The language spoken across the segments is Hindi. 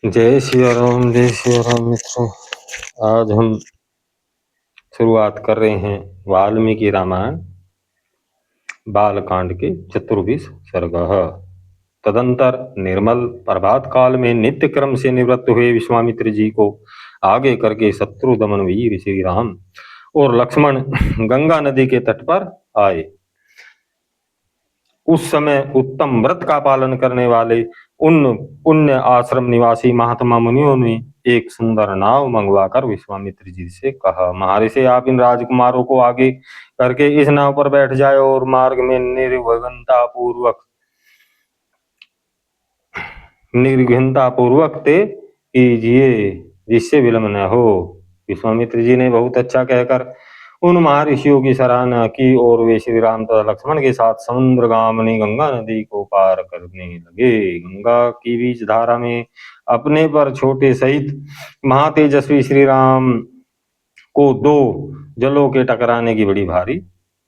जय सिया राम, जय सिया राम मित्रों। आज हम शुरुआत कर रहे हैं वाल्मीकि रामायण बालकांड के 24 सर्ग। तदंतर निर्मल प्रभात काल में नित्य क्रम से निवृत्त हुए विश्वामित्र जी को आगे करके शत्रु दमन वीर श्री राम और लक्ष्मण गंगा नदी के तट पर आए। उस समय उत्तम व्रत का पालन करने वाले उन पुण्य आश्रम निवासी महात्मा मुनियों ने एक सुंदर नाव मंगवाकर विश्वामित्र जी से कहा, महर्षि आप इन राजकुमारों को आगे करके इस नाव पर बैठ जाए और मार्ग में निर्घ्नता पूर्वक तय कीजिए, जिससे विलंब न हो। विश्वामित्र जी ने बहुत अच्छा कहकर उन महर्षियों की सराहना की और वे श्री राम तथा लक्ष्मण के साथ समुद्रगामिनी गंगा नदी को पार करने लगे। गंगा की बीच धारा में अपने पर छोटे सहित महातेजस्वी श्री राम को दो जलों के टकराने की बड़ी भारी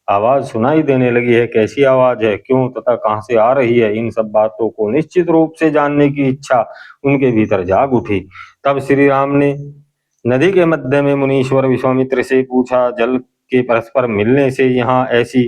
आवाज सुनाई देने लगी है। कैसी आवाज है, क्यों तथा कहां से आ रही है, इन सब बातों को निश्चित रूप से जानने की इच्छा उनके भीतर जाग उठी। तब श्री राम ने नदी के मध्य में मुनीश्वर विश्वामित्र से पूछा, जल के परस्पर मिलने से यहाँ ऐसी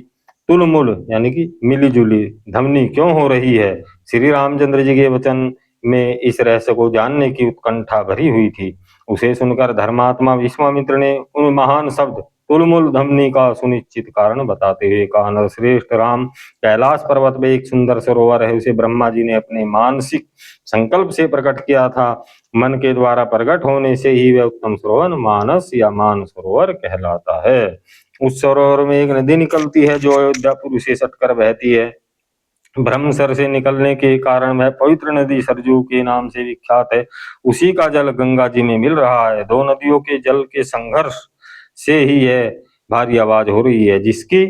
तुलमुल यानी कि मिली जुली ध्वनि क्यों हो रही है। श्री रामचंद्र जी के वचन में इस रहस्य को जानने की उत्कंठा भरी हुई थी। उसे सुनकर धर्मात्मा विश्वामित्र ने उन महान शब्द तुलमुल ध्वनि का सुनिश्चित कारण बताते हुए कहा, नरश्रेष्ठ राम, कैलाश पर्वत में एक सुंदर सरोवर है, उसे ब्रह्मा जी ने अपने मानसिक संकल्प से प्रकट किया था। मन के द्वारा प्रकट होने से ही वह उत्तम सरोवर मानस या मान सरोवर कहलाता है। उस सरोवर में एक नदी निकलती है जो अयोध्यापुर से सटकर बहती है। ब्रह्मसर से निकलने के कारण वह पवित्र नदी सरजू के नाम से विख्यात है। उसी का जल गंगा जी में मिल रहा है। दो नदियों के जल के संघर्ष से ही यह भारी आवाज हो रही है, जिसकी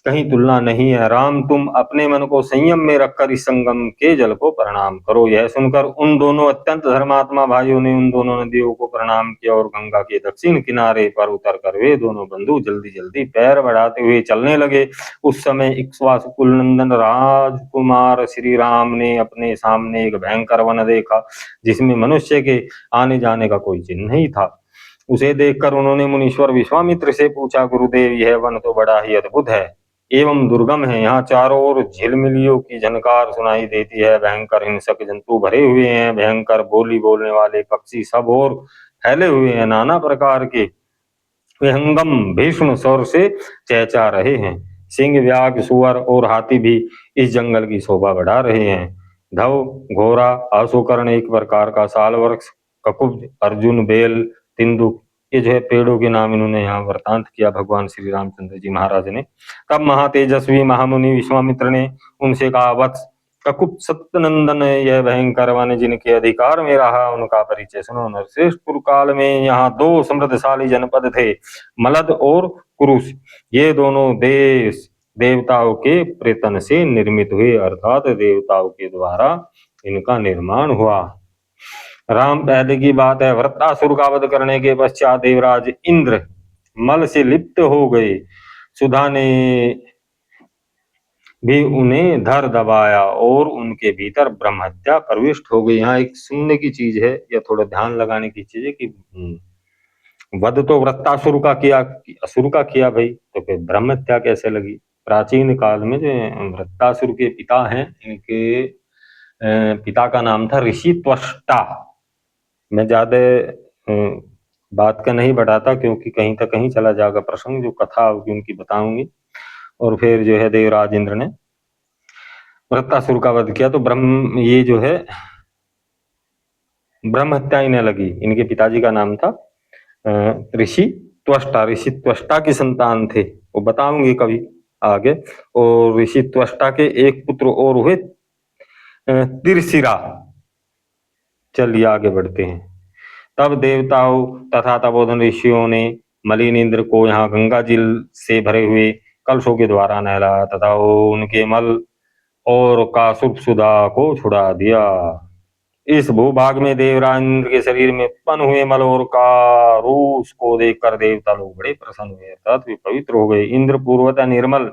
कहीं तुलना नहीं है। राम, तुम अपने मन को संयम में रखकर इस संगम के जल को प्रणाम करो। यह सुनकर उन दोनों अत्यंत धर्मात्मा भाइयों ने उन दोनों नदियों को प्रणाम किया और गंगा के दक्षिण किनारे पर उतरकर वे दोनों बंधु जल्दी जल्दी पैर बढ़ाते हुए चलने लगे। उस समय इक्ष्वाकु कुलनंदन राजकुमार श्री राम ने अपने सामने एक भयंकर वन देखा, जिसमें मनुष्य के आने जाने का कोई चिन्ह नहीं था। उसे देखकर उन्होंने मुनीश्वर विश्वामित्र से पूछा, गुरुदेव, यह वन तो बड़ा ही अद्भुत है एवं दुर्गम है। यहाँ चारों ओर झिलमिलियों की झनकार सुनाई देती है। भयंकर हिंसक जंतु भरे हुए हैं। भयंकर बोली बोलने वाले पक्षी सब ओर फैले हुए हैं। नाना प्रकार के विहंगम भीषण स्वर से चहचा रहे हैं। सिंह, व्याघ्र, सुअर और हाथी भी इस जंगल की शोभा बढ़ा रहे हैं। धव, घोड़ा, आशुकर्ण, एक प्रकार का साल वृक्ष, ककुब्ज, अर्जुन, बेल, तिंदुक, ये जो है पेड़ों के नाम इन्होंने यहाँ वृतांत किया भगवान श्री रामचंद्र जी महाराज ने। तब महातेजस्वी महामुनि विश्वामित्र ने उनसे कहा, वत्स ककुप सत्यनंदन, यह भयंकर वन जिनके अधिकार में रहा उनका परिचय सुनो। नरश्रेष्ठ, पूर्व काल में यहाँ दो समृद्धशाली जनपद थे, मलद और कुरुष। ये दोनों देश देवताओं के प्रयत्न से निर्मित हुए, अर्थात देवताओं के द्वारा इनका निर्माण हुआ। राम, पहले की बात है, वृत्तासुर का वध करने के पश्चात देवराज इंद्र मल से लिप्त हो गए। सुधा ने भी उन्हें धर दबाया और उनके भीतर ब्रह्म हत्या प्रविष्ट हो गई। यहाँ एक सुनने की चीज है या थोड़ा ध्यान लगाने की चीज है कि वध तो वृत्तासुर का किया, असुर का किया भाई, तो फिर ब्रह्म हत्या कैसे लगी। प्राचीन काल में जो वृत्तासुर के पिता हैं, इनके पिता का नाम था ऋषि त्वष्टा। मैं ज्यादा बात का नहीं बढ़ाता, क्योंकि कहीं तक कहीं चला जाएगा प्रसंग। जो कथा होगी उनकी बताऊंगी। और फिर जो है देवराज इंद्र ने वृत्तासुर का वध किया, तो ब्रह्म ये जो है ब्रह्म हत्या इन्हें लगी। इनके पिताजी का नाम था ऋषि त्वष्टा। ऋषि त्वष्टा की संतान थे, वो बताऊंगी कभी आगे। और ऋषि त्वष्टा के एक पुत्र और हुए तिरसिरा। चलिए आगे बढ़ते हैं। तब देवताओं तथा तपोधन ऋषियों ने मलिन इंद्र को यहाँ गंगा जल से भरे हुए कलशों के द्वारा नहलाया तथा उनके मल और कासुप सुधा को छुड़ा दिया। इस भूभाग में देवराज इंद्र के शरीर में उत्पन्न हुए मल और कारूस को देखकर देवता लोग बड़े प्रसन्न हुए, अर्थात वे पवित्र हो गए। इंद्र पूर्वतः निर्मल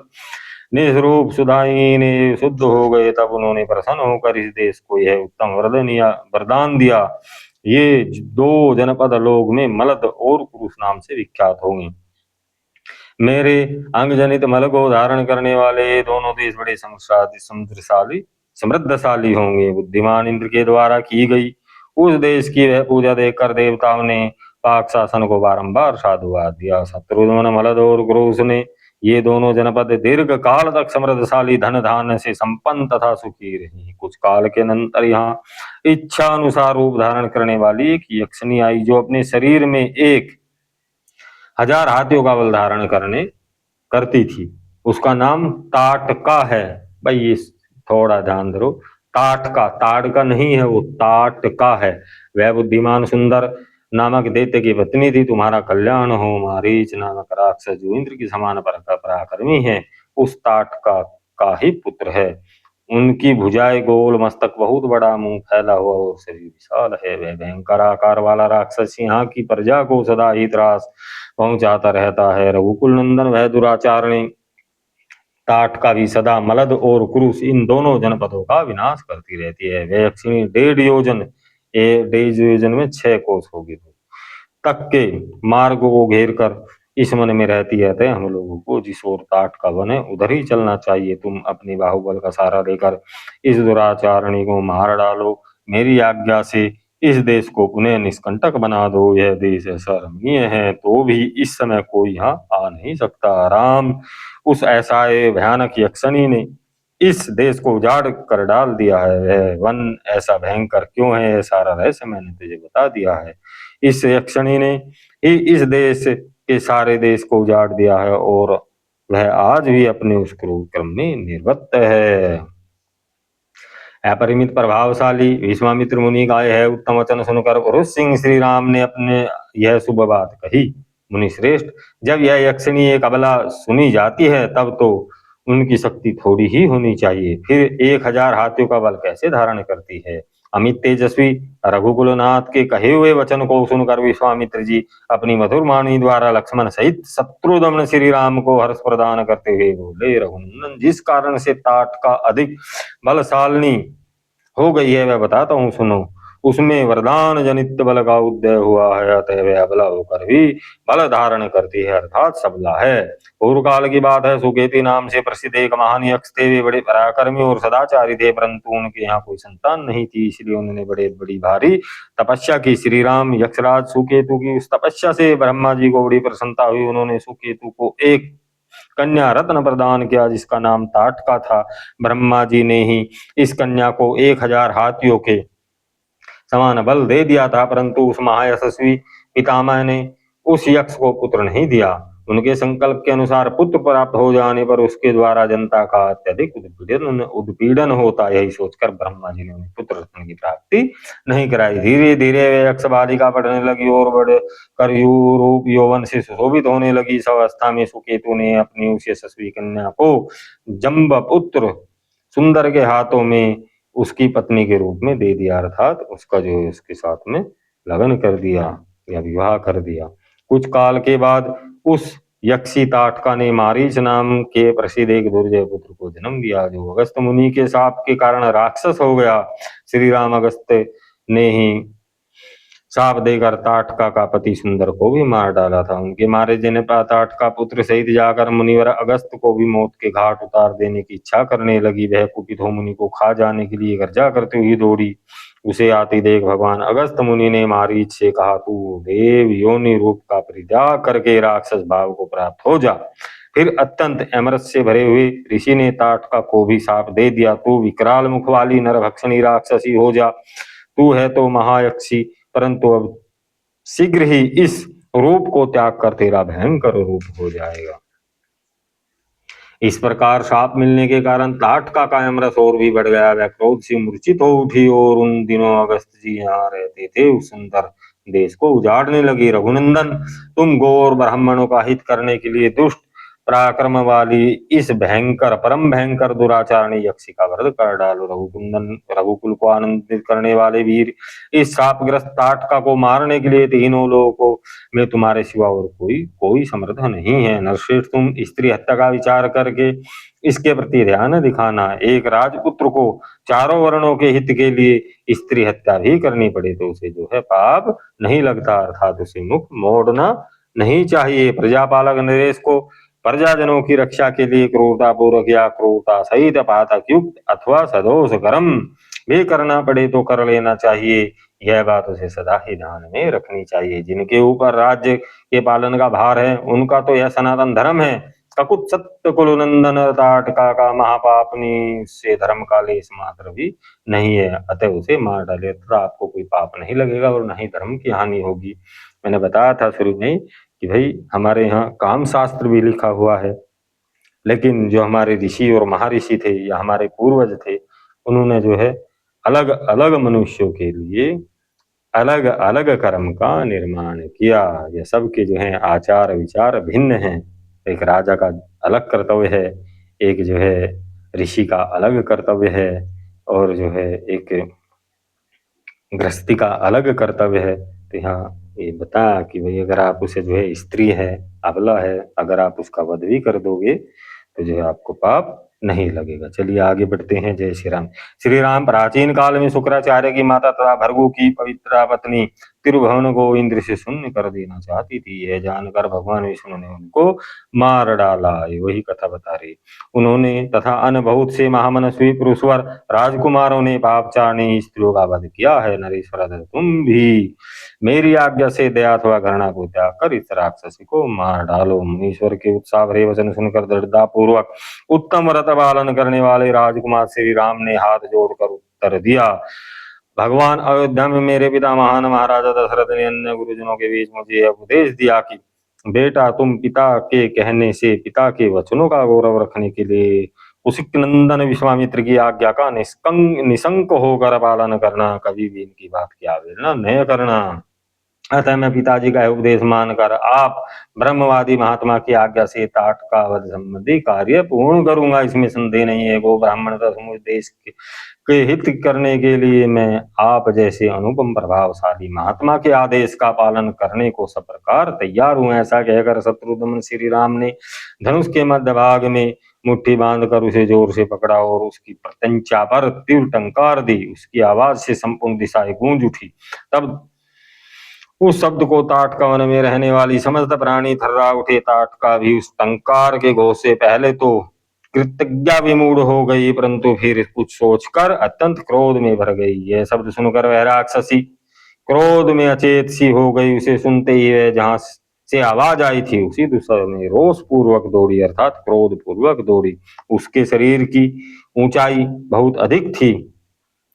निस्रूप सुधाई ने शुद्ध हो गए, तब उन्होंने प्रसन्न होकर इस देश को यह उत्तम वरदान दिया, ये दो जनपद लोग में मलद और कुरुष नाम से विख्यात होंगे। मेरे अंग जनित मल को धारण करने वाले ये दोनों देश बड़े समुद्रशाली समृद्धशाली होंगे। बुद्धिमान इंद्र के द्वारा की गई उस देश की वह पूजा देखकर देवताओं ने पाक शासन को बारंबार साधुवाद दिया। शत्रुघ्न मलद और क्रोश ने ये दोनों जनपद दीर्घ काल तक समृद्धशाली धन धान्य से संपन्न तथा सुखी रही। कुछ काल के अनंतर यहाँ इच्छा अनुसार रूप धारण करने वाली एक यक्षिणी आई, जो अपने शरीर में 1000 हाथियों का बल धारण करती थी। उसका नाम ताटका है। भाई ये थोड़ा ध्यान दो, ताटका ताड़का नहीं है, वो ताटका है। वह बुद्धिमान सुंदर नामक दैत्य की पत्नी थी। तुम्हारा कल्याण हो। मारीच नामक राक्षस जो इंद्र की समान पराक्रमी है, उस ताटका का ही पुत्र है। उनकी भुजाएं गोल, मस्तक बहुत बड़ा, मुंह फैला हुआ और शरीर विशाल है। वह भयंकर आकार वाला राक्षस यहाँ की प्रजा को सदा ही त्रास पहुंचाता रहता है। रघुकुल नंदन वह दुराचारणी ताटका भी सदा मलद और कुरुश इन दोनों जनपदों का विनाश करती रहती है। वह यक्षिणी 1.5 योजन में 6 कोस होगी तक के मार्ग को घेर कर इस मन में रहती है। तय हम लोगों को जिस ओर ताटका बने उधर ही चलना चाहिए। तुम अपनी बाहुबल का सहारा लेकर इस दुराचारणी को मार डालो। मेरी आज्ञा से इस देश को पुनः निष्कंटक बना दो। यह देश ऐसा रमणीय है, तो भी इस समय कोई यहाँ आ नहीं सकता। राम, उस ऐसा भयानक यक्षिणी ने इस देश को उजाड़ कर डाल दिया है। वह वन ऐसा भयंकर क्यों है, यह सारा रहस्य मैंने तुझे बता दिया है। इस यक्षिणी ने ही इस देश के सारे देश को उजाड़ दिया है, और वह आज भी अपने उस क्रूर क्रम में निर्वत है। अपरिमित प्रभावशाली विश्वामित्र मुनि का यह उत्तम वचन सुनकर पुरुष सिंह श्री राम ने अपने यह शुभ बात कही। मुनि श्रेष्ठ, जब यह यक्षिणी एक अबला सुनी जाती है, तब तो उनकी शक्ति थोड़ी ही होनी चाहिए, फिर 1000 हाथियों का बल कैसे धारण करती है। अमित तेजस्वी रघुकुलनाथ के कहे हुए वचन को सुनकर विश्वामित्र जी अपनी मधुर वाणी द्वारा लक्ष्मण सहित शत्रुघ्न श्री राम को हर्ष प्रदान करते हुए बोले, रघुनंदन, जिस कारण से ताटका अधिक बलशालिनी हो गई है वह बताता हूँ, सुनो। उसमें वरदान जनित बल का उदय हुआ है, अतः वह अबला होकर भी बल धारण करती है, अर्थात सबला है। पूर्व काल की बात है, सुकेती नाम से प्रसिद्ध एक महान यक्ष थे। वे बड़े पराक्रमी और सदाचारी थे, परंतु उनके यहाँ कोई संतान नहीं थी, इसलिए उन्होंने बड़ी भारी तपस्या की। श्री राम यक्षराज सुकेतु की उस तपस्या से ब्रह्मा जी को बड़ी प्रसन्नता हुई। उन्होंने सुकेतु को एक कन्या रत्न प्रदान किया, जिसका नाम ताटका था। ब्रह्मा जी ने ही इस कन्या को 1000 हाथियों के समान बल दे दिया था, परंतु उस महायशस्वी पितामह ने उस यक्ष को पुत्र नहीं दिया। उनके संकल्प के अनुसार पुत्र प्राप्त हो जाने पर उसके द्वारा जनता का अत्यधिक उत्पीड़न होता, यही सोचकर ब्रह्मा जी ने उन्हें पुत्र रत्न की प्राप्ति नहीं कराई। धीरे धीरे वे यक्ष बालिका बढ़ने लगी और बड़े कर रूप यौवन से सुशोभित होने लगी। इस अवस्था में सुकेतु ने अपनी उस यशस्वी कन्या को जम्ब पुत्र सुंदर के हाथों में उसकी पत्नी के रूप में दे दिया, अर्थात उसका जो है उसके साथ में लगन कर दिया या विवाह कर दिया। कुछ काल के बाद उस यक्षी ताटका ने मारीच नाम के प्रसिद्ध एक दुर्जय पुत्र को जन्म दिया, जो अगस्त मुनि के शाप के कारण राक्षस हो गया। श्री राम अगस्त ने ही शाप देकर ताटका का पति सुंदर को भी मार डाला था। उनके मारे जाने पर ताटका पुत्र सहित जाकर मुनिवर अगस्त को भी मौत के घाट उतार देने की इच्छा करने लगी। वह कुपित हो मुनि को खा जाने के लिए गर्जा करते हुए दौड़ी। उसे आती देख भगवान अगस्त मुनि ने मारीच से कहा, तू देव योनि रूप का परित्याग करके राक्षस भाव को प्राप्त हो जा। फिर अत्यंत अमृत से भरे हुए ऋषि ने ताटका को भी शाप दे दिया, तू विकराल मुख वाली नरभक्षणी राक्षसी हो जा। तू है तो महायक्षी, परंतु अब शीघ्र ही इस रूप को त्याग कर तेरा भयंकर रूप हो जाएगा। इस प्रकार शाप मिलने के कारण ताटका का अमरस और भी बढ़ गया। वह क्रोध से मूर्छित हो उठी और उन दिनों अगस्त जी यहाँ रहते थे उस सुंदर देश को उजाड़ने लगी। रघुनंदन, तुम गौर ब्राह्मणों का हित करने के लिए दुष्ट पराक्रम वाली इस भयंकर परम भयंकर दुराचारणी यक्षी का वध कर डालो। रघुकुल को आनंदित करने वाले वीर, इस शापग्रस्त ताटका को मारने के लिए तीनों लोगों को में तुम्हारे सिवा और कोई कोई समर्थ नहीं है। नरश्रेष्ठ, तुम स्त्री हत्या का विचार करके इसके प्रति ध्यान दिखाना। एक राजपुत्र को चारों वर्णों के हित के लिए स्त्री हत्या भी करनी पड़े तो उसे जो है पाप नहीं लगता, अर्थात उसे मुख मोड़ना नहीं चाहिए। प्रजापालक नरेश को प्रजाजनों की रक्षा के लिए क्रूरता पूर्वक या क्रूरता सहित पातक युक्त अथवा सदोष कर्म भी करना पड़े तो कर लेना चाहिए। यह बात उसे सदा ही ध्यान में रखनी चाहिए। जिनके ऊपर राज्य के पालन का भार है उनका तो यह सनातन धर्म है। ककुत सत्य कुलनंदन ताटका का महापापनी से धर्म का लेस मात्र भी नहीं है, अतः उसे मार डाले तथा आपको कोई पाप नहीं लगेगा और न ही धर्म की हानि होगी। मैंने बताया था शुरू में कि भाई हमारे यहाँ काम शास्त्र भी लिखा हुआ है, लेकिन जो हमारे ऋषि और महर्षि थे या हमारे पूर्वज थे उन्होंने जो है अलग अलग मनुष्यों के लिए अलग अलग कर्म का निर्माण किया। यह सबके जो है आचार विचार भिन्न हैं। एक राजा का अलग कर्तव्य है, एक जो है ऋषि का अलग कर्तव्य है, और जो है एक गृहस्थी का अलग कर्तव्य है। तो यहाँ ये बताया कि भाई अगर आप उसे जो है स्त्री है, अबला है, अगर आप उसका वध भी कर दोगे तो जो है आपको पाप नहीं लगेगा। चलिए आगे बढ़ते हैं। जय श्री राम। श्री राम प्राचीन काल में शुक्राचार्य की माता तथा भृगु की पवित्र पत्नी तिरुभुवन को इंद्र से शून्य कर देना चाहती थी। यह जानकर भगवान विष्णु ने उनको मार डाला। ये वही कथा बता रही। उन्होंने तथा अन्य बहुत से महामनस्वी पुरुषवर राजकुमारों ने पापचारिणी स्त्रियों का वध किया है। नरेश्वर, तुम भी मेरी आज्ञा से दया अथवा घृणा को त्याग कर इस राक्षसी को मार डालो। मुनीश्वर के उत्साह भरे वचन सुनकर दृढ़ता पूर्वक उत्तम व्रत पालन करने वाले राजकुमार श्री राम ने हाथ जोड़कर उत्तर दिया। भगवान, अयोध्या में मेरे पिता महान महाराजा दशरथ ने अन्य गुरुजनों के बीच मुझे यह उपदेश दिया कि बेटा, तुम पिता के कहने से पिता के वचनों का गौरव रखने के लिए कुशिक नंदन विश्वामित्र की आज्ञा का निशंक होकर पालन करना, कभी भी इनकी बात की अवहेलना न करना। अतः मैं पिताजी का उपदेश मानकर आप ब्रह्मवादी महात्मा की आज्ञा से ताटका वध संबंधी कार्य पूर्ण करूंगा, इसमें संदेह नहीं है। गो ब्राह्मण तथा समुच देश के हित करने के लिए मैं आप जैसे अनुपम प्रभावशाली महात्मा के आदेश का पालन करने को सब प्रकार तैयार हूं। ऐसा कहकर शत्रुघ्न श्री राम ने धनुष के मध्य भाग में मुट्ठी बांधकर उसे जोर से पकड़ा और उसकी प्रत्यंचा पर तीव्र टंकार दी। उसकी आवाज से संपूर्ण दिशाएं गूंज उठी। तब उस शब्द को ताटका वन में रहने वाली समस्त प्राणी थर्रा उठे। ताटका भी उस टंकार के घोष से पहले तो कृतज्ञा विमूढ़ हो गई, परंतु फिर कुछ सोचकर अत्यंत क्रोध में भर गई। यह शब्द सुनकर वह राक्षसी क्रोध में अचेत सी हो गई। उसे सुनते ही वह जहां से आवाज आई थी उसी दिशा में रोष पूर्वक दौड़ी, अर्थात क्रोध पूर्वक दौड़ी। उसके शरीर की ऊंचाई बहुत अधिक थी,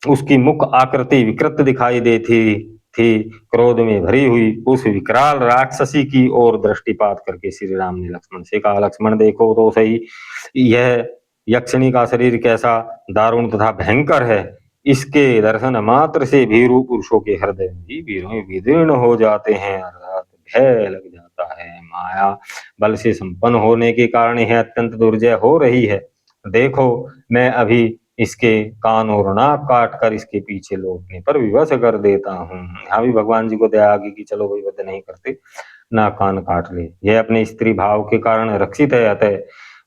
उसकी मुख आकृति विकृत दिखाई देती थी। क्रोध में भरी हुई उस विकराल राक्षसी की ओर दृष्टिपात करके श्री राम ने लक्ष्मण से कहा, लक्ष्मण देखो तो सही, यह यक्षिणी का शरीर कैसा दारुण तथा भयंकर है। इसके दर्शन मात्र से भीरु पुरुषों के हृदय भी विदीर्ण हो जाते हैं, अर्थात भय लग जाता है। माया बल से संपन्न होने के कारण यह अत्यंत दुर्जय हो रही है। देखो, मैं अभी इसके कान और नाक काट कर इसके पीछे लौटने पर विवश कर देता हूँ। यहाँ भी भगवान जी को दया आ गई कि चलो भाई वध नहीं करते, ना कान काट ले। यह अपने स्त्री भाव के कारण रक्षित है, अतः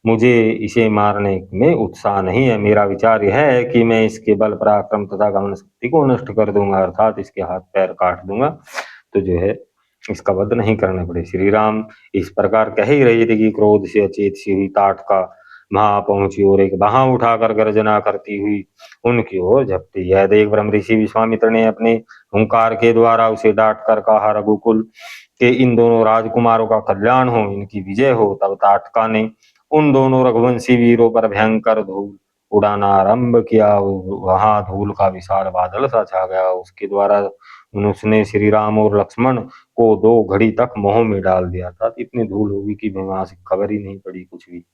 मुझे इसे मारने में उत्साह नहीं है। मेरा विचार यह है कि मैं इसके बल पराक्रम तथा गमन शक्ति को नष्ट कर दूंगा, अर्थात इसके हाथ पैर काट दूंगा, तो जो है इसका वध नहीं करना पड़े। श्री राम इस प्रकार कह ही रही थी कि क्रोध से अचेत सी हुई ताटका वहां पहुंची और एक बाह उठाकर गर्जना करती हुई उनकी ओर झपटी। यह देख ब्रह्म ऋषि विश्वामित्र ने अपने हुंकार के द्वारा उसे डांट कर कहा, रघुकुल के इन दोनों राजकुमारों का कल्याण हो, इनकी विजय हो। तब ताटका ने उन दोनों रघुवंशी वीरों पर भयंकर धूल उड़ाना आरंभ किया। वहां धूल का विशाल बादल सा छा गया। उसके द्वारा उसने श्री राम और लक्ष्मण को 2 घड़ी तक मोह में डाल दिया था। इतनी धूल होगी कि वहां से खबर ही नहीं पड़ी कुछ भी।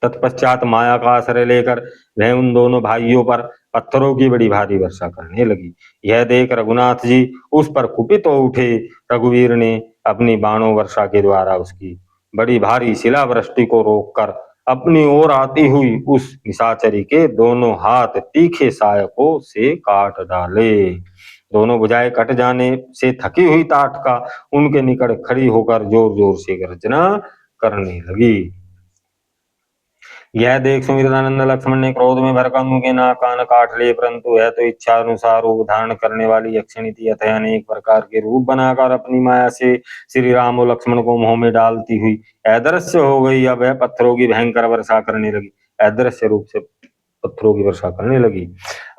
तत्पश्चात माया का आश्रय लेकर वह उन दोनों भाइयों पर पत्थरों की बड़ी भारी वर्षा करने लगी। यह देख रघुनाथ जी उस पर कुपित हो उठे। रघुवीर ने अपनी बाणों वर्षा के द्वारा उसकी बड़ी भारी शिलावृष्टि को रोककर अपनी ओर आती हुई उस निशाचरी के दोनों हाथ तीखे सहायकों से काट डाले। दोनों भुजाएं कट जाने से थकी हुई ताटका उनके निकट खड़ी होकर जोर जोर से गर्जना करने लगी। यह देख सुमित्रानंद लक्ष्मण ने क्रोध में भरकर उनके नाक कान काट लिए, परंतु यह तो इच्छा अनुसार रूप धारण करने वाली यक्षिणी थी, अतः अनेक प्रकार के रूप बनाकर अपनी माया से श्री राम और लक्ष्मण को मोह में डालती हुई अदृश्य हो गई। अब वह पत्थरों की भयंकर वर्षा करने लगी, अदृश्य रूप से पत्थरों की वर्षा करने लगी,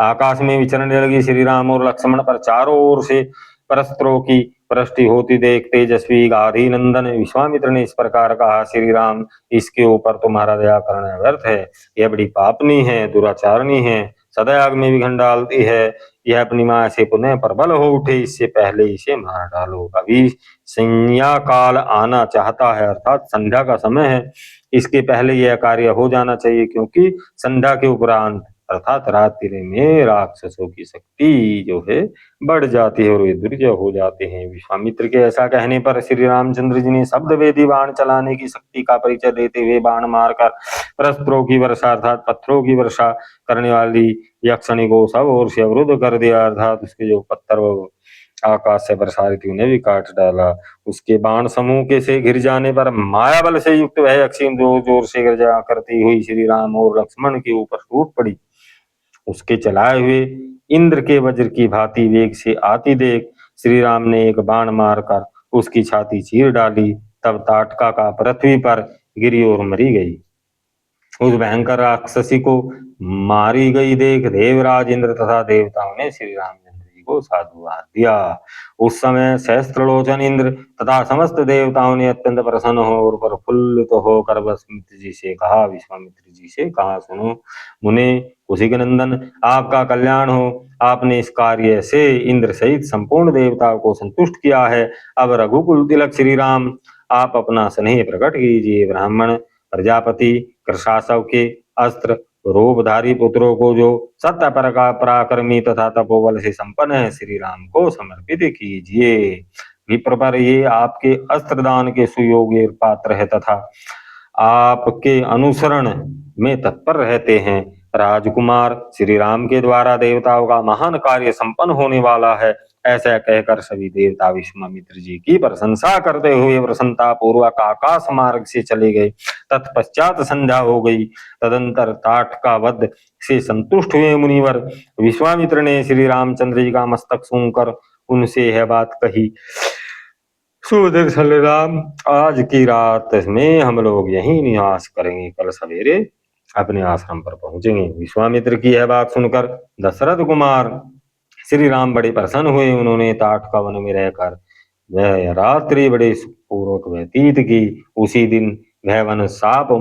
आकाश में विचरने लगी। श्री राम और लक्ष्मण पर चारों ओर से परस्त्रों की वृष्टि होती देख तेजस्वी गाधी नंदन विश्वामित्र ने इस प्रकार कहा, श्री राम, इसके ऊपर तुम्हारा दया करना व्यर्थ है। यह बड़ी पापनी है, दुराचारणी है, सदा आग में विघन डालती है। यह अपनी माया से पुनः प्रबल हो उठे, इससे पहले इसे मार डालो। अभी संध्या काल आना चाहता है, अर्थात संध्या का समय है, इसके पहले यह कार्य हो जाना चाहिए, क्योंकि संध्या के उपरांत अर्थात रात्रि में राक्षसों की शक्ति जो है बढ़ जाती है और वे दुर्जय हो जाते हैं। विश्वामित्र के ऐसा कहने पर श्री रामचंद्र जी ने शब्द वेदी बाण चलाने की शक्ति का परिचय देते हुए बाण मारकर परस्त्रों की वर्षा अर्थात पत्थरों की वर्षा करने वाली यक्षिणी को सब ओर से अवरुद्ध कर दिया, अर्थात उसके जो पत्थर आकाश से बरसा रही थी उन्हें भी काट डाला। उसके बाण समूह के से घिर जाने पर माया बल से युक्त वह यक्षिणी जोर जोर से गर्जना करती हुई श्री राम और लक्ष्मण के ऊपर टूट पड़ी। उसके चलाए हुए इंद्र के वज्र की भांति वेग से आती देख श्री राम ने एक बाण मारकर उसकी छाती चीर डाली। तब ताटका का पृथ्वी पर गिरी और मरी गई। उस भयंकर राक्षसी को मारी गई देख देवराज इंद्र तथा देवताओं ने श्री रामचंद्र जी को साधुवाद दिया। उस समय सहस्त्रलोचन इंद्र तथा समस्त देवताओं ने अत्यंत प्रसन्न हो और प्रफुल्लित होकर विश्वामित्र जी से कहा, सुनो मुने कौशिक नंदन, आपका कल्याण हो। आपने इस कार्य से इंद्र सहित संपूर्ण देवताओं को संतुष्ट किया है। अब रघुकुल तिलक श्री राम, आप अपना स्नेह प्रकट कीजिए। ब्राह्मण प्रजापति कृशासव के अस्त्र रोपधारी पुत्रों को जो सत्य पराक्रमी तथा तपोबल से संपन्न है, श्री राम को समर्पित कीजिए। विप्र पर ये आपके अस्त्र दान के सुयोग्य पात्र है तथा आपके अनुसरण में तत्पर रहते हैं। राजकुमार श्री राम के द्वारा देवताओं का महान कार्य संपन्न होने वाला है। ऐसा कहकर सभी देवता विश्वामित्र जी की प्रशंसा करते हुए प्रसन्नता पूर्वक आकाश मार्ग से चले गए। तत्पश्चात संध्या हो गई। तदंतर ताटका वध से संतुष्ट हुए मुनिवर विश्वामित्र ने श्री रामचंद्र जी का मस्तक सूंघकर उनसे यह बात कही, सुदर्शन राम, आज की रात में हम लोग यहीं निवास करेंगे, कल सवेरे अपने आश्रम पर पहुंचेंगे। विश्वामित्र की यह बात सुनकर दशरथ कुमार श्री राम बड़े प्रसन्न हुए। उन्होंने ताटका वन में रहकर वह रात्रि बड़े सुखपूर्वक व्यतीत की। उसी दिन वह वन साप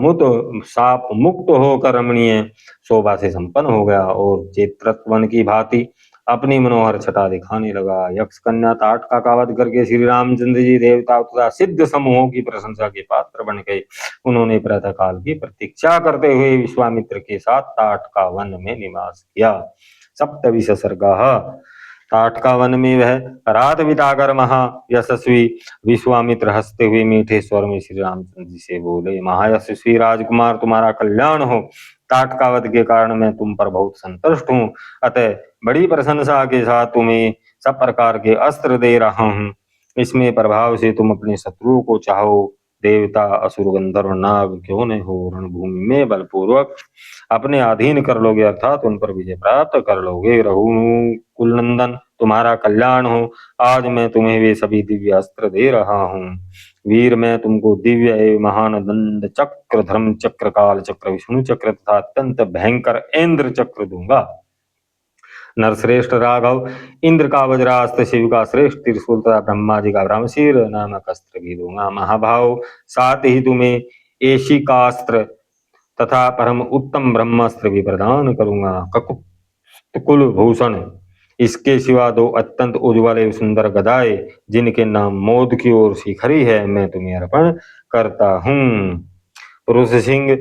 मुक्त होकर रमणीय शोभा से संपन्न हो गया और चैत्रक वन की भांति अपनी मनोहर छटा दिखाने लगा। यक्ष कन्या ताटका का वध करके श्री रामचंद्र जी देवताओं तथा सिद्ध समूहों की प्रशंसा के पात्र बन गए। उन्होंने प्रातः काल की प्रतीक्षा करते हुए विश्वामित्र के साथ ताटका वन में निवास किया। सप्तविश सर्गः। ताटका वन में वह रात बिताकर महा यशस्वी विश्वामित्र हंसते हुए मीठे स्वर में श्री रामचंद्र जी से बोले, महायशस्वी राजकुमार, तुम्हारा कल्याण हो। ताटका वध के कारण मैं तुम पर बहुत संतुष्ट हूँ, अतः बड़ी प्रशंसा के साथ तुम्हें सब प्रकार के अस्त्र दे रहा हूँ। इसमें प्रभाव से तुम अपने शत्रुओं को चाहो, देवता असुर गंधर्व नाग क्यों न हो, रणभूमि में बलपूर्वक अपने अधीन कर लोगे, अर्थात उन पर विजय प्राप्त कर लोगे। रघुकुल नंदन, तुम्हारा कल्याण हो। आज मैं तुम्हें वे सभी दिव्य अस्त्र दे रहा हूँ। वीर, मैं तुमको दिव्य एवं महान दंड चक्र, धर्म चक्र, काल चक्र, विष्णु चक्र तथा अत्यंत भयंकर इंद्र चक्र दूंगा। नरश्रेष्ठ राघव, इंद्र का वज्रास्त्र, शिव का श्रेष्ठ त्रिशूल तथा ब्रह्मा जी का ब्रह्मशीर नामक अस्त्र भी दूंगा। महाभाव, साथ ही तुम्हें एशिकास्त्र तथा परम उत्तम ब्रह्मास्त्र भी प्रदान करूंगा। ककुल भूषण, इसके सिवा दो अत्यंत उज्ज्वल एवं सुंदर गदाएं जिनके नाम मोद की ओर शिखरी है, मैं तुम्हें अर्पण करता हूँ। पुरुष सिंह,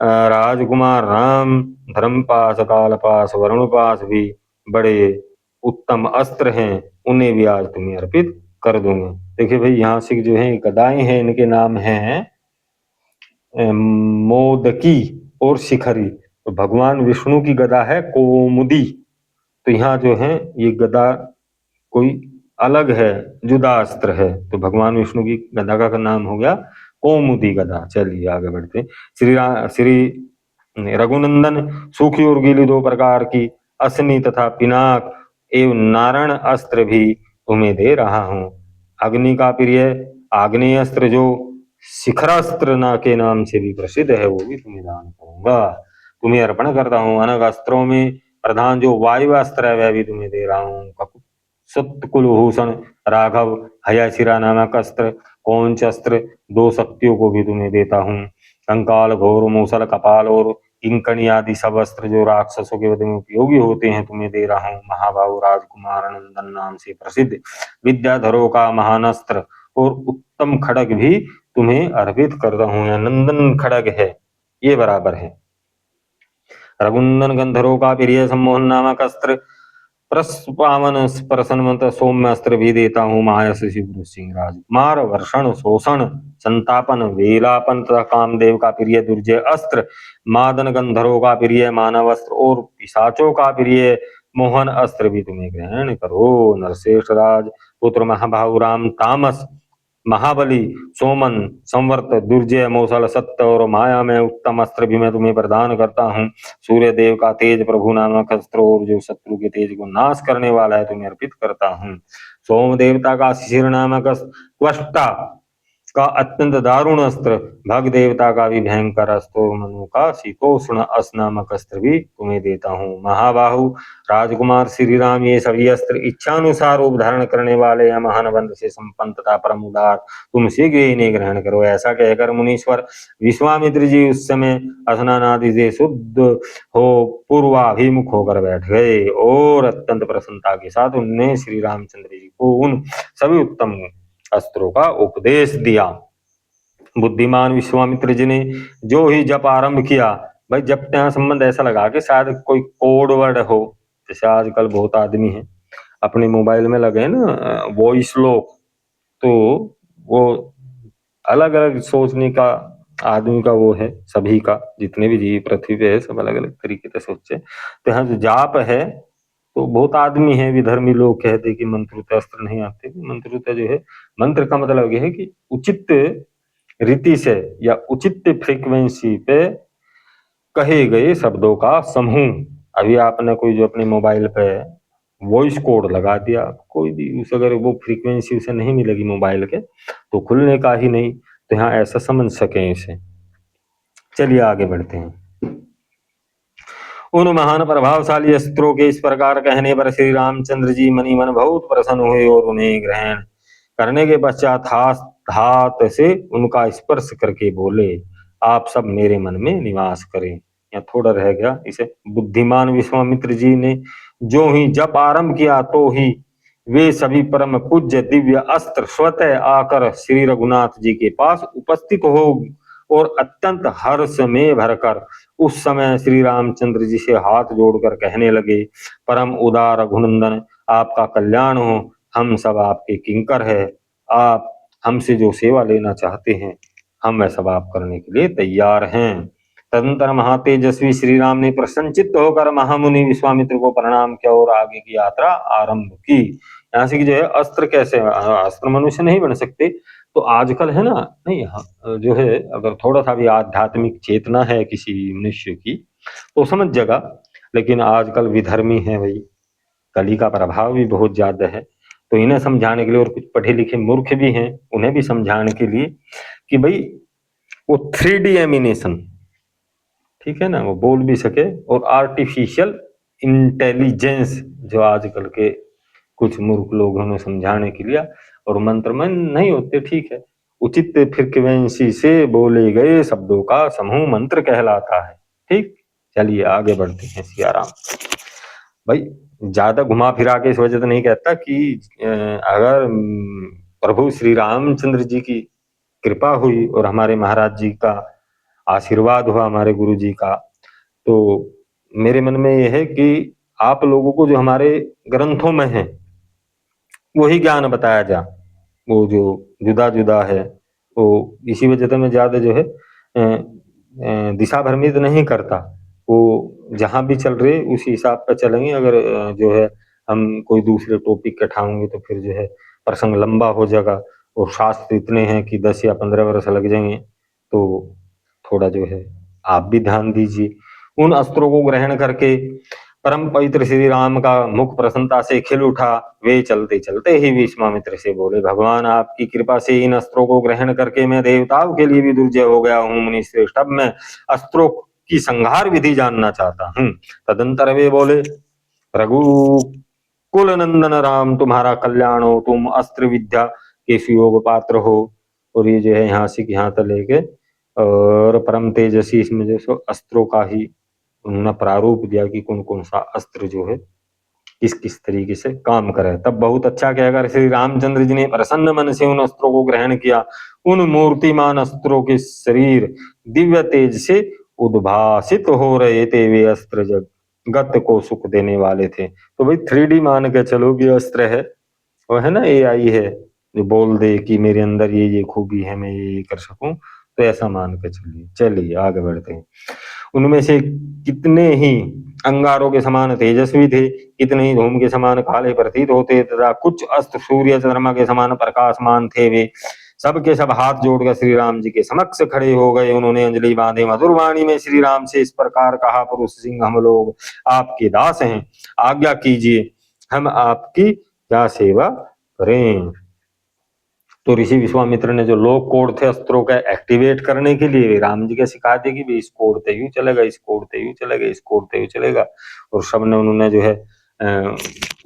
राजकुमार राम धर्मपाश, कालपाश, वरुणपाश भी बड़े उत्तम अस्त्र हैं, उन्हें भी आज तुम्हें अर्पित कर दूंगा। देखिए भाई, यहाँ से जो है गदाएं हैं, इनके नाम हैं मोदकी और शिखरी। तो भगवान विष्णु की गदा है कौमुदी। तो यहाँ जो है ये गदा कोई अलग है, जुदा अस्त्र है। तो भगवान विष्णु की गदा का नाम हो गया कौमुदी गदा। चलिए आगे बढ़ते हैं। श्री रघुनंदन सूखी और गीली दो प्रकार की असनी तथा पिनाक एवं नारायण अस्त्र भी तुम्हें दे रहा हूँ। अग्नि का प्रिय आग्नेय अस्त्र जो शिखरास्त्र ना के नाम से भी प्रसिद्ध है वो भी तुम्हें दान करूंगा। तुम्हें अर्पण करता हूँ। अनग अस्त्रों में प्रधान जो वायु अस्त्र है वह भी तुम्हें दे रहा हूँ। सत्कुलभूषण राघव हयाशिरा नामक अस्त्र कौंच अस्त्र दो शक्तियों को भी तुम्हें देता हूँ। कंकाल घोर मूसल कपाल और इंकणी आदि सब अस्त्र जो राक्षसों के वध में उपयोगी होते हैं तुम्हें दे रहा हूँ। महाबाहु राजकुमार नंदन नाम से प्रसिद्ध विद्याधरों का महान अस्त्र और उत्तम खड़ग भी तुम्हें अर्पित करता हूँ। या नंदन खड़ग है ये बराबर है। रघुनंदन गंधर्वों का प्रिय सम्मोहन नामक अस्त्र प्रस्पावन प्रसन्नवंत सौम्य अस्त्र भी देता हूँ। माया शिव सिंह राजकुमार वर्षण शोषण संतापन वेलापन तथा कामदेव का प्रिय दुर्जय अस्त्र मादन गंधर्वों का प्रिय मानव अस्त्र और पिशाचों का प्रिय मोहन अस्त्र भी तुम्हें ग्रहण करो। नरशेष राज पुत्र महाबाहु राम तामस महाबली सोमन संवर्त दुर्जय मौसल सत्य और माया में उत्तम अस्त्र भी मैं तुम्हें प्रदान करता हूँ। सूर्य देव का तेज प्रभु नामक अस्त्र और जो शत्रु के तेज को नाश करने वाला है तुम्हें अर्पित करता हूँ। सोम देवता का शिशिर नामक त्वष्टा का अत्यंत दारुण अस्त्र भग देवता का भी भयंकर अस्त्र और मनु का शीतोष्ण अस नामक अस्त्र भी तुम्हें देता हूँ। महाबाहु राजकुमार श्री राम ये सभी अस्त्र इच्छानुसार रूप धारण करने वाले या महान बंध से संपन्न तथा परम उदार तुम शीघ्र ही इन्हें ग्रहण करो। ऐसा कहकर मुनीश्वर विश्वामित्र जी उस समय स्नान आदि से शुद्ध हो पूर्वाभिमुख होकर बैठ गए और अत्यंत प्रसन्नता के साथ उन्होंने श्री रामचंद्र जी को उन सभी उत्तम अस्त्रों का उपदेश दिया। बुद्धिमान विश्वामित्र जी ने जो ही जप आरंभ किया, भाई जप का संबंध ऐसा लगा कि शायद कोई कोड वर्ड हो। जैसे आजकल बहुत आदमी है अपने मोबाइल में लगे ना वॉइस लॉक, तो वो अलग अलग सोचने का आदमी का वो है, सभी का जितने भी जीव पृथ्वी पे है सब अलग अलग तरीके से सोचे। तो यहाँ जो जाप है तो बहुत आदमी है विधर्मी लोग कहते कि मंत्रुत अस्त्र नहीं आते। मंत्रुत जो है, मंत्र का मतलब यह है कि उचित रीति से या उचित फ्रीक्वेंसी पे कहे गए शब्दों का समूह। अभी आपने कोई जो अपने मोबाइल पे वॉइस कोड लगा दिया, कोई भी उस अगर वो फ्रीक्वेंसी उसे नहीं मिलेगी मोबाइल के तो खुलने का ही नहीं। तो यहाँ ऐसा समझ सके इसे। चलिए आगे बढ़ते हैं। उन महान प्रभावशाली अस्त्रों के इस प्रकार कहने पर श्री रामचंद्र जी मनी मन बहुत प्रसन्न हुए और उन्हें ग्रहण करने के पश्चात हाथ से उनका स्पर्श करके बोले, आप सब मेरे मन में निवास करें। या थोड़ा रह गया इसे। बुद्धिमान विश्वामित्र जी ने जो ही जप आरंभ किया तो ही वे सभी परम पूज्य दिव्य अस्त्र स्वतः आकर श्री रघुनाथ जी के पास उपस्थित हो और अत्यंत हर्ष में भरकर उस समय श्री रामचंद्र जी से हाथ जोड़कर कहने लगे, परम उदार रघुनंदन आपका कल्याण हो। हम सब आपके किंकर है। आप हमसे जो सेवा लेना चाहते हैं हम वह सब आप करने के लिए तैयार हैं। तदंतर महातेजस्वी श्री राम ने प्रसन्नचित्त होकर महामुनि विश्वामित्र को प्रणाम किया और आगे की यात्रा आरंभ की। यहाँ से जो है अस्त्र कैसे, अस्त्र मनुष्य नहीं बन सकते। तो आजकल है ना, नहीं जो है अगर थोड़ा सा भी आध्यात्मिक चेतना है किसी मनुष्य की तो समझ जाएगा। लेकिन आजकल विधर्मी है भाई, कली का प्रभाव भी बहुत ज्यादा है। तो इन्हें समझाने के लिए, और कुछ पढ़े लिखे मूर्ख भी हैं उन्हें भी समझाने के लिए कि भाई वो 3D एनिमेशन, ठीक है ना, वो बोल भी सके। और आर्टिफिशियल इंटेलिजेंस जो आजकल के कुछ मूर्ख लोग उन्हें समझाने के लिए, और मंत्र में नहीं होते, ठीक है। उचित फ्रीक्वेंसी से बोले गए शब्दों का समूह मंत्र कहलाता है। ठीक, चलिए आगे बढ़ते हैं। सियाराम। भाई ज्यादा घुमा फिरा के इस वजह से नहीं कहता कि अगर प्रभु श्री रामचंद्र जी की कृपा हुई और हमारे महाराज जी का आशीर्वाद हुआ, हमारे गुरु जी का, तो मेरे मन में यह है कि आप लोगों को जो हमारे ग्रंथों में है वही ज्ञान बताया जा। वो जो जुदा जुदा है वो इसी वजह से मैं ज्यादा जो है दिशा भ्रमित नहीं करता। वो जहाँ भी चल रहे उसी हिसाब पे चलेंगे। अगर जो है हम कोई दूसरे टॉपिक के उठाएंगे तो फिर जो है प्रसंग लंबा हो जाएगा, और शास्त्र इतने हैं कि 10 या 15 वर्ष लग जाएंगे। तो थोड़ा जो है आप भी ध्यान दीजिए। उन अस्त्रों को ग्रहण करके परम पवित्र श्री राम का मुख प्रसन्नता से खिल उठा। वे चलते चलते ही विश्वामित्र से बोले, भगवान आपकी कृपा से इन अस्त्रों को ग्रहण करके मैं देवताओं के लिए भी दुर्जय हो गया हूँ। मुनि श्रेष्ठ, अब मैं अस्त्रों की संहार विधि जानना चाहता हूँ। तदंतर वे बोले, रघुकुल नंदन राम, तुम्हारा कल्याण हो, तुम अस्त्र विद्या के सुयोग पात्र हो। और ये जो है यहाँ से यहाँ तक लेके और परम तेजस्वी, इसमें जो सो अस्त्रों का ही उन्होंने प्रारूप दिया कि कौन कौन सा अस्त्र जो है किस किस तरीके से काम करे। तब बहुत अच्छा कहकर श्री रामचंद्र जी ने प्रसन्न मन से उन अस्त्रों को ग्रहण किया। उन मूर्तिमान अस्त्रों के शरीर दिव्य तेज से उद्भासित हो रहे थे। वे अस्त्र जगत को सुख देने वाले थे। तो भाई 3D मान के चलो कि अस्त्र है, वो है ना AI है जो बोल दे कि मेरे अंदर ये खूबी है, मैं ये कर सकूं, तो ऐसा मान के चलिए। चलिए आगे बढ़ते हैं। उनमें से कितने ही अंगारों के समान तेजस्वी थे, कितने ही धूम के समान काले प्रतीत होते, तथा कुछ अस्त्र सूर्य चंद्रमा के समान प्रकाशमान थे। वे सबके सब हाथ जोड़कर श्री राम जी के समक्ष खड़े हो गए। उन्होंने अंजलि बांधे, मधुर वाणी में श्री राम से इस प्रकार कहा, पुरुष सिंह हम लोग आपके दास हैं, आज्ञा कीजिए हम आपकी क्या सेवा करें। तो ऋषि विश्वामित्र ने जो लोक कोड थे अस्त्रों का एक्टिवेट करने के लिए राम जी के सिखा दी कि इस कोड पे यूं चलेगा, इस कोड पे यूं चलेगा, इस कोड पे यूं चलेगा। और सबने उन्होंने जो है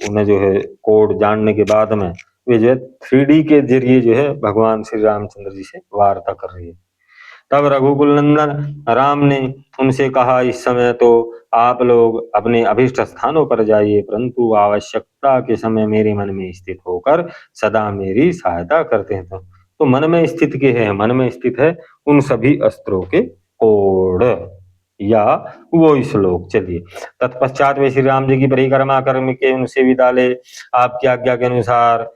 उन्हें जो है कोड जानने के बाद में वे जो है 3D के जरिए जो है भगवान श्री रामचंद्र जी से वार्ता कर रही है। तब रघुकुल नंदन राम ने उनसे कहा, इस समय तो आप लोग अपने अभिष्ट स्थानों पर जाइए, परंतु आवश्यकता के समय मेरे मन में स्थित होकर सदा मेरी सहायता करते हैं। तो मन में स्थित के है, मन में स्थित है उन सभी अस्त्रों के कोड या वो श्लोक। चलिए, तत्पश्चात वे श्री राम जी की परिक्रमा कर्म के उनसे विदा ले आपकी आज्ञा के अनुसार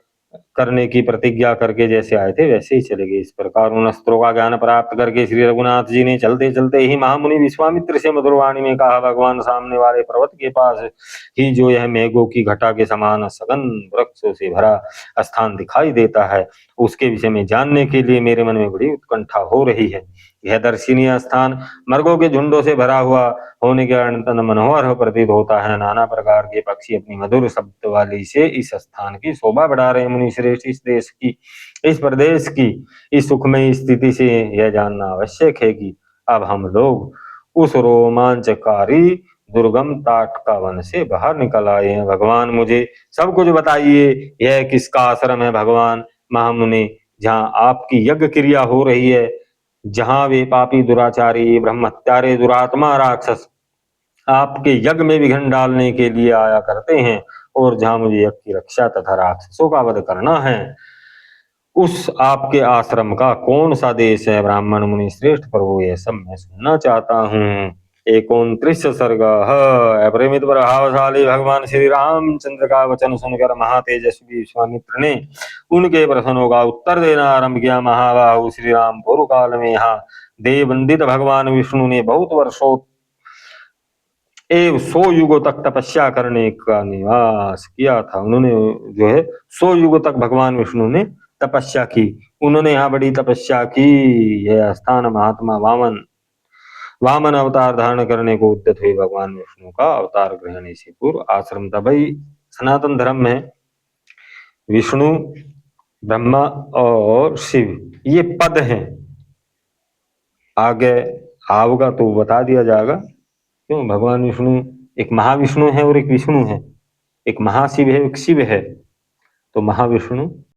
करने की प्रतिज्ञा करके जैसे आए थे वैसे ही चले गए। इस प्रकार उन अस्त्रों का ज्ञान प्राप्त करके श्री रघुनाथ जी ने चलते चलते ही महामुनि विश्वामित्र से मधुर वाणी में कहा, भगवान सामने वाले पर्वत के पास ही जो यह मेघों की घटा के समान सघन वृक्षों से भरा स्थान दिखाई देता है, उसके विषय में जानने के लिए मेरे मन में बड़ी उत्कंठा हो रही है। यह दर्शनीय स्थान मृगों के झुंडों से भरा हुआ होने के कारण मनोहर प्रतीत होता है। नाना प्रकार के पक्षी अपनी मधुर शब्द वाली से इस स्थान की शोभा बढ़ा रहे हैं। मुनि श्रेष्ठ, इस देश की, इस प्रदेश की इस सुखमय स्थिति से यह जानना आवश्यक है कि अब हम लोग उस रोमांचकारी दुर्गम ताटका वन से बाहर निकल आए हैं। भगवान मुझे सब कुछ बताइए, यह किसका आश्रम है भगवान महामुनि, जहाँ आपकी यज्ञ क्रिया हो रही है, जहाँ वे पापी दुराचारी ब्रह्मत्यारे दुरात्मा राक्षस आपके यज्ञ में विघ्न डालने के लिए आया करते हैं, और जहाँ मुझे यज्ञ की रक्षा तथा राक्षसों का वध करना है, उस आपके आश्रम का कौन सा देश है। ब्राह्मण मुनि श्रेष्ठ प्रभु, ये सब मैं सुनना चाहता हूँ। 29 सर्ग। अपरिमित प्रभावशाली भगवान श्री रामचंद्र का वचन सुनकर महातेजस्वी विश्वामित्र ने उनके प्रश्नों का उत्तर देना आरंभ किया। महाबाहु श्री राम पूर्व काल में यहाँ देववंदित भगवान विष्णु ने बहुत वर्षों एवं 100 युगों तक तपस्या करने का निवास किया था। उन्होंने जो है 100 युगों तक भगवान विष्णु ने तपस्या की। उन्होंने यहाँ बड़ी तपस्या की। यह स्थान महात्मा वामन अवतार धारण करने को उद्यत हुए भगवान विष्णु का अवतार ग्रहण से पूर्व आश्रम था। भाई सनातन धर्म में विष्णु, ब्रह्मा और शिव ये पद हैं। आगे आओगा तो बता दिया जाएगा। क्यों? भगवान विष्णु एक महाविष्णु है और एक विष्णु है, एक महाशिव है, एक शिव है। तो महाविष्णु